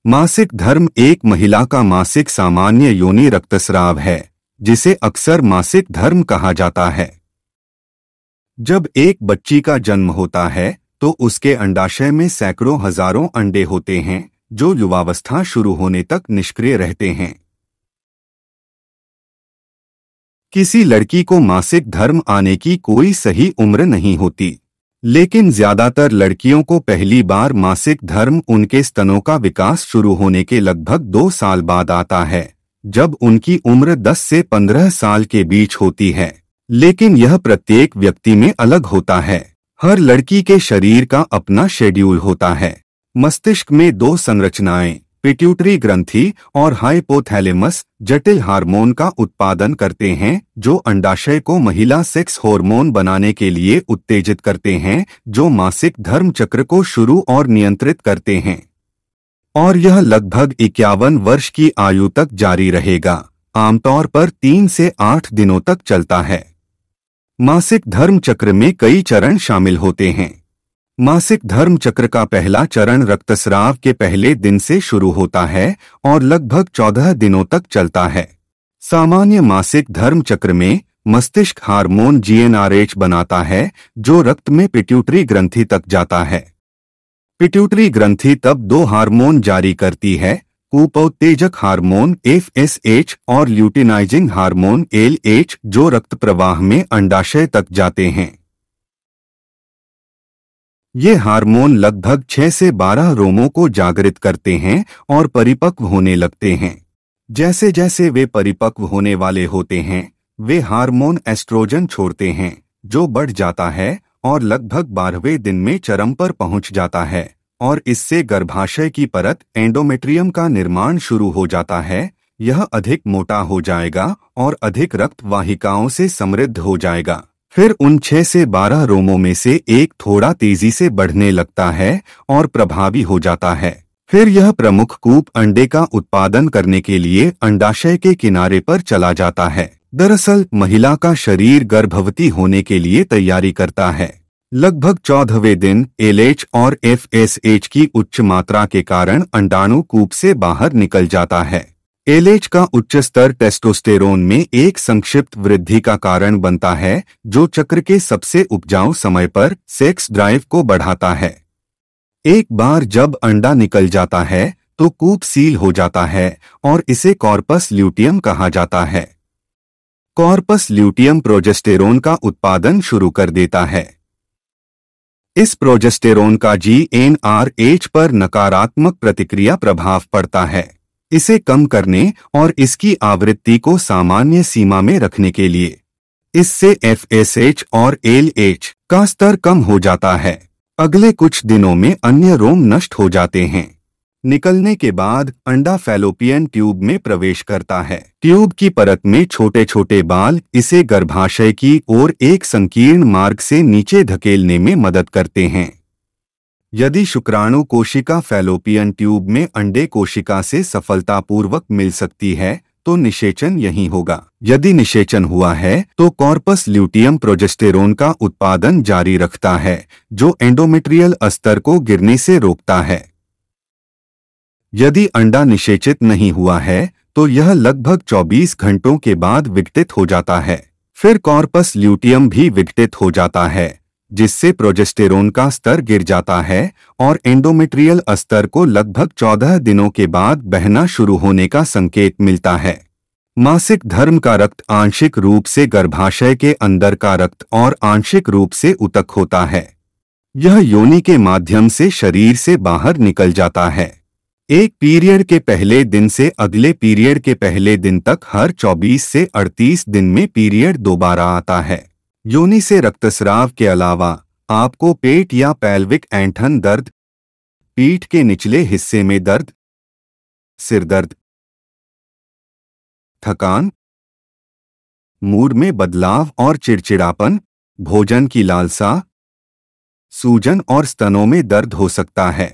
मासिक धर्म एक महिला का मासिक सामान्य योनि रक्तस्राव है, जिसे अक्सर मासिक धर्म कहा जाता है। जब एक बच्ची का जन्म होता है तो उसके अंडाशय में सैकड़ों हजारों अंडे होते हैं, जो युवावस्था शुरू होने तक निष्क्रिय रहते हैं। किसी लड़की को मासिक धर्म आने की कोई सही उम्र नहीं होती, लेकिन ज्यादातर लड़कियों को पहली बार मासिक धर्म उनके स्तनों का विकास शुरू होने के लगभग 2 साल बाद आता है, जब उनकी उम्र 10 से 15 साल के बीच होती है। लेकिन यह प्रत्येक व्यक्ति में अलग होता है। हर लड़की के शरीर का अपना शेड्यूल होता है। मस्तिष्क में 2 संरचनाएं, पिट्यूटरी ग्रंथि और हाइपोथैलेमस, जटिल हार्मोन का उत्पादन करते हैं, जो अंडाशय को महिला सेक्स हार्मोन बनाने के लिए उत्तेजित करते हैं, जो मासिक धर्म चक्र को शुरू और नियंत्रित करते हैं। और यह लगभग 51 वर्ष की आयु तक जारी रहेगा, आमतौर पर 3 से 8 दिनों तक चलता है। मासिक धर्म चक्र में कई चरण शामिल होते हैं। मासिक धर्म चक्र का पहला चरण रक्तस्राव के पहले दिन से शुरू होता है और लगभग 14 दिनों तक चलता है। सामान्य मासिक धर्म चक्र में मस्तिष्क हार्मोन GnRH बनाता है, जो रक्त में पिट्यूटरी ग्रंथि तक जाता है। पिट्यूटरी ग्रंथि तब 2 हार्मोन जारी करती है, कूपोत्तेजक हार्मोन FSH और ल्यूटिनाइजिंग हार्मोन LH, जो रक्त प्रवाह में अंडाशय तक जाते हैं। ये हार्मोन लगभग 6 से 12 रोमों को जागृत करते हैं और परिपक्व होने लगते हैं। जैसे जैसे वे परिपक्व होने वाले होते हैं, वे हार्मोन एस्ट्रोजन छोड़ते हैं, जो बढ़ जाता है और लगभग 12वें दिन में चरम पर पहुंच जाता है, और इससे गर्भाशय की परत एंडोमेट्रियम का निर्माण शुरू हो जाता है। यह अधिक मोटा हो जाएगा और अधिक रक्त वाहिकाओं से समृद्ध हो जाएगा। फिर उन 6 से 12 रोमों में से एक थोड़ा तेजी से बढ़ने लगता है और प्रभावी हो जाता है। फिर यह प्रमुख कूप अंडे का उत्पादन करने के लिए अंडाशय के किनारे पर चला जाता है। दरअसल महिला का शरीर गर्भवती होने के लिए तैयारी करता है। लगभग 14वें दिन LH और FSH की उच्च मात्रा के कारण अंडाणु कूप से बाहर निकल जाता है। LH का उच्च स्तर टेस्टोस्टेरोन में एक संक्षिप्त वृद्धि का कारण बनता है, जो चक्र के सबसे उपजाऊ समय पर सेक्स ड्राइव को बढ़ाता है। एक बार जब अंडा निकल जाता है तो कूप सील हो जाता है और इसे कॉर्पस ल्यूटियम कहा जाता है। कॉर्पस ल्यूटियम प्रोजेस्टेरोन का उत्पादन शुरू कर देता है। इस प्रोजेस्टेरोन का GnRH पर नकारात्मक प्रतिक्रिया प्रभाव पड़ता है। इसे कम करने और इसकी आवृत्ति को सामान्य सीमा में रखने के लिए इससे FSH और LH का स्तर कम हो जाता है। अगले कुछ दिनों में अन्य रोम नष्ट हो जाते हैं। निकलने के बाद अंडा फैलोपियन ट्यूब में प्रवेश करता है। ट्यूब की परत में छोटे छोटे बाल इसे गर्भाशय की ओर एक संकीर्ण मार्ग से नीचे धकेलने में मदद करते हैं। यदि शुक्राणु कोशिका फैलोपियन ट्यूब में अंडे कोशिका से सफलतापूर्वक मिल सकती है तो निषेचन यही होगा। यदि निषेचन हुआ है तो कॉर्पस ल्यूटियम प्रोजेस्टेरोन का उत्पादन जारी रखता है, जो एंडोमेट्रियल अस्तर को गिरने से रोकता है। यदि अंडा निषेचित नहीं हुआ है तो यह लगभग 24 घंटों के बाद विघटित हो जाता है। फिर कॉर्पस ल्यूटियम भी विघटित हो जाता है, जिससे प्रोजेस्टेरोन का स्तर गिर जाता है और एंडोमेट्रियल अस्तर को लगभग 14 दिनों के बाद बहना शुरू होने का संकेत मिलता है। मासिक धर्म का रक्त आंशिक रूप से गर्भाशय के अंदर का रक्त और आंशिक रूप से ऊतक होता है। यह योनि के माध्यम से शरीर से बाहर निकल जाता है। एक पीरियड के पहले दिन से अगले पीरियड के पहले दिन तक हर 24 से 38 दिन में पीरियड दोबारा आता है। योनि से रक्तस्राव के अलावा आपको पेट या पेल्विक ऐंठन दर्द, पीठ के निचले हिस्से में दर्द, सिर दर्द, थकान, मूड में बदलाव और चिड़चिड़ापन, भोजन की लालसा, सूजन और स्तनों में दर्द हो सकता है।